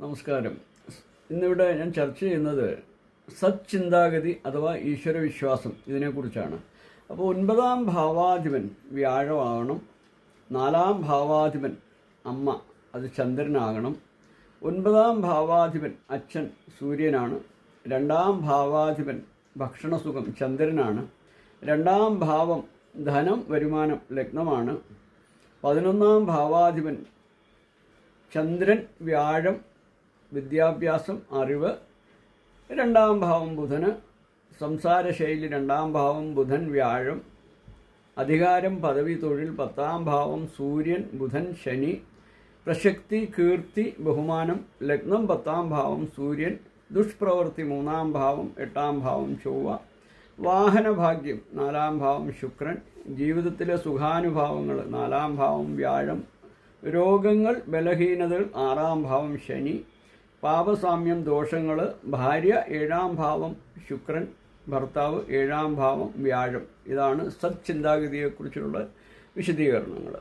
നമസ്കാരം. ഇന്നിവിടെ ഞാൻ ചർച്ച ചെയ്യുന്നത് സച്ചിന്താഗതി അഥവാ ഈശ്വരവിശ്വാസം ഇതിനെക്കുറിച്ചാണ്. അപ്പോൾ 9-ാം ഭാവാധിപൻ വ്യാഴമാകണം, 4-ാം ഭാവാധിപൻ അമ്മ അത് ചന്ദ്രനാകണം, 9-ാം ഭാവാധിപൻ അച്ഛൻ സൂര്യനാണ്, 2-ാം ഭാവാധിപൻ ഭക്ഷണസുഖം ചന്ദ്രനാണ്, 2-ാം ഭാവം ധനം വരുമാനം ലഗ്നമാണ്, 11-ാം ഭാവാധിപൻ ചന്ദ്രൻ വ്യാഴം വിദ്യാഭ്യാസം അറിവ്, 2-ാം ഭാവം ബുധന് സംസാരശൈലി, 2-ാം ഭാവം ബുധൻ വ്യാഴം അധികാരം പദവി തൊഴിൽ, 10-ാം ഭാവം സൂര്യൻ ബുധൻ ശനി പ്രശസ്തി കീർത്തി ബഹുമാനം ലഗ്നം, 10-ാം ഭാവം സൂര്യൻ ദുഷ്പ്രവൃത്തി 3-ാം ഭാവം, 8-ാം ഭാവം ചൊവ്വ വാഹനഭാഗ്യം 4-ാം ഭാവം ശുക്രൻ ജീവിതത്തിലെ സുഖാനുഭാവങ്ങൾ 4-ാം ഭാവം വ്യാഴം രോഗങ്ങൾ ബലഹീനതകൾ 6-ാം ഭാവം ശനി പാപസാമ്യം ദോഷങ്ങൾ ഭാര്യ 7-ാം ഭാവം ശുക്രൻ ഭർത്താവ് 7-ാം ഭാവം വ്യാഴം. ഇതാണ് സച്ചിന്താഗതിയെക്കുറിച്ചുള്ള വിശദീകരണങ്ങൾ.